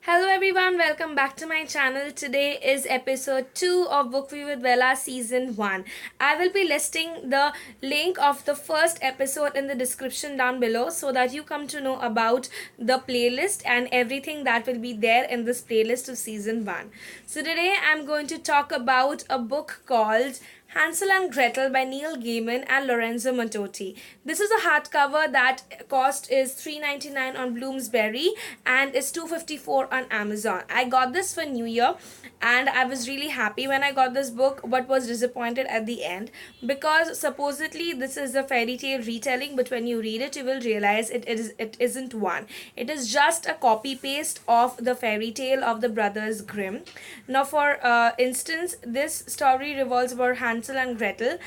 Hello everyone, welcome back to my channel. Today is episode 2 of Bookview with Bella season 1. I will be listing the link of the first episode in the description down below so that you come to know about the playlist and everything that will be there in this playlist of season 1. So today I'm going to talk about a book called Hansel and Gretel by Neil Gaiman and Lorenzo Mattotti. This is a hardcover that cost is $3.99 on Bloomsbury and is $2.54 on Amazon. I got this for New Year and I was really happy when I got this book, but was disappointed at the end because supposedly this is a fairy tale retelling, but when you read it you will realize it isn't one. It is just a copy paste of the fairy tale of the brothers Grimm. Now for instance, this story revolves about Hansel and Gretel,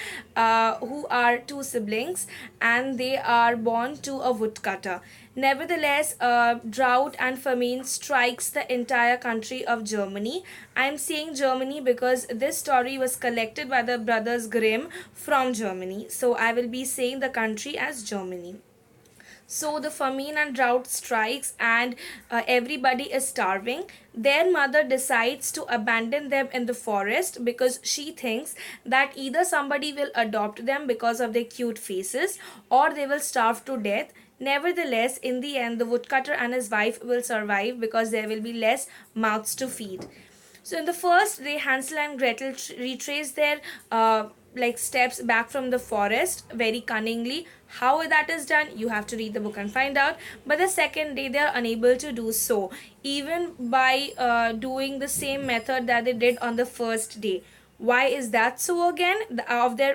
who are two siblings and they are born to a woodcutter. Nevertheless, drought and famine strikes the entire country of Germany. I am saying Germany because this story was collected by the brothers Grimm from Germany. So I will be saying the country as Germany. So the famine and drought strikes and everybody is starving. Their mother decides to abandon them in the forest because she thinks that either somebody will adopt them because of their cute faces or they will starve to death. Nevertheless, in the end, the woodcutter and his wife will survive because there will be less mouths to feed. So in the first day, Hansel and Gretel retrace their steps back from the forest very cunningly. How that is done, you have to read the book and find out. But the second day, they are unable to do so, even by doing the same method that they did on the first day. Why is that so again?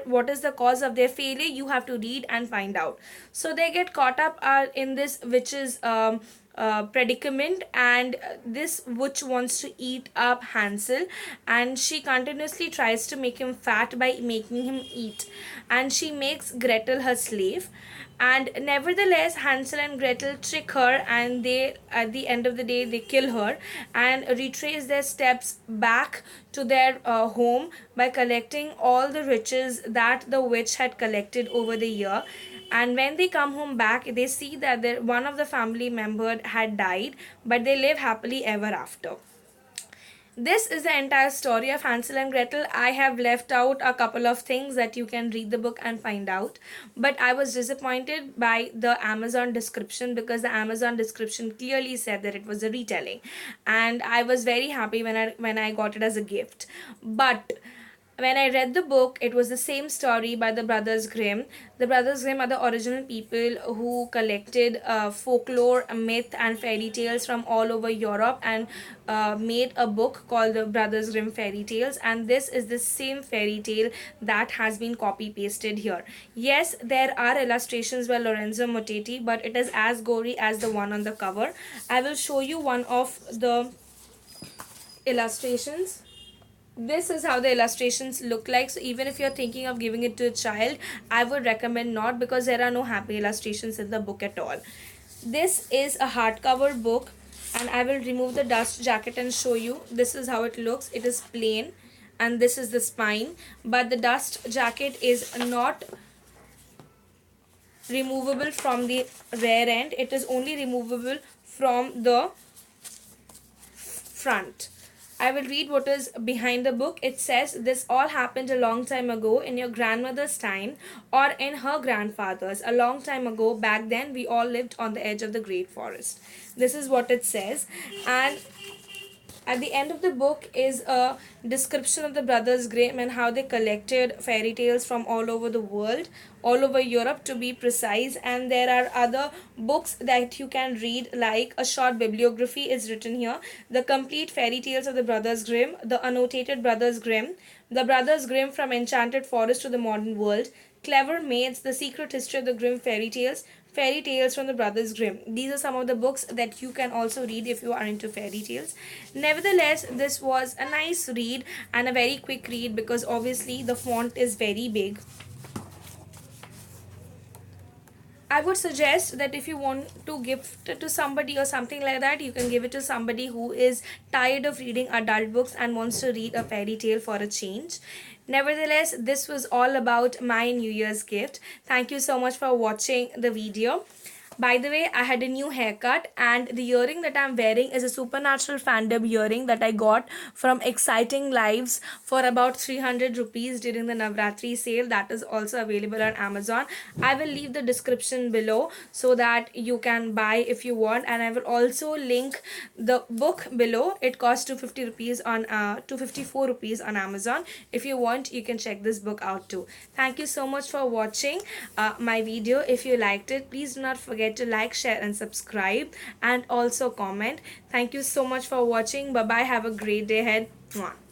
What is the cause of their failure? You have to read and find out. So they get caught up in this witch's predicament, and this witch wants to eat up Hansel, and she continuously tries to make him fat by making him eat, and she makes Gretel her slave. And nevertheless, Hansel and Gretel trick her, and they at the end of the day they kill her and retrace their steps back to their home by collecting all the riches that the witch had collected over the year. And when they come home back, they see that one of the family member had died, but they live happily ever after. This is the entire story of Hansel and Gretel. I have left out a couple of things that you can read the book and find out. But I was disappointed by the Amazon description because the Amazon description clearly said that it was a retelling. And I was very happy when I got it as a gift. But when I read the book, it was the same story by the Brothers Grimm. The Brothers Grimm are the original people who collected folklore, myth, and fairy tales from all over Europe and made a book called the Brothers Grimm Fairy Tales. And this is the same fairy tale that has been copy pasted here. Yes, there are illustrations by Lorenzo Mattotti, but it is as gory as the one on the cover. I will show you one of the illustrations. This is how the illustrations look like. So even if you're thinking of giving it to a child, I would recommend not, because there are no happy illustrations in the book at all. This is a hardcover book, and I will remove the dust jacket and show you. This is how it looks. It is plain, and this is the spine, but the dust jacket is not removable from the rear end. It is only removable from the front. I will read what is behind the book. It says, "This all happened a long time ago, in your grandmother's time, or in her grandfather's. A long time ago, back then, we all lived on the edge of the great forest." This is what it says. And at the end of the book is a description of the Brothers Grimm and how they collected fairy tales from all over the world, all over Europe to be precise. And there are other books that you can read, like a short bibliography is written here. The complete fairy tales of the Brothers Grimm, the annotated Brothers Grimm, the Brothers Grimm from Enchanted Forest to the Modern World, Clever Maids, The Secret History of the Grimm Fairy Tales from the Brothers Grimm. These are some of the books that you can also read if you are into fairy tales. Nevertheless, this was a nice read and a very quick read because obviously the font is very big. I would suggest that if you want to gift it to somebody or something like that, you can give it to somebody who is tired of reading adult books and wants to read a fairy tale for a change. Nevertheless, this was all about my New Year's gift. Thank you so much for watching the video. By the way, I had a new haircut, and the earring that I'm wearing is a supernatural fandom earring that I got from Exciting Lives for about 300 rupees during the Navratri sale. That is also available on Amazon. I will leave the description below so that you can buy if you want, and I will also link the book below. It costs 250 rupees on 254 rupees on Amazon. If you want, you can check this book out too. Thank you so much for watching my video. If you liked it, please do not forget to like, share and subscribe, and also comment. Thank you so much for watching. Bye bye. Have a great day ahead. Mwah.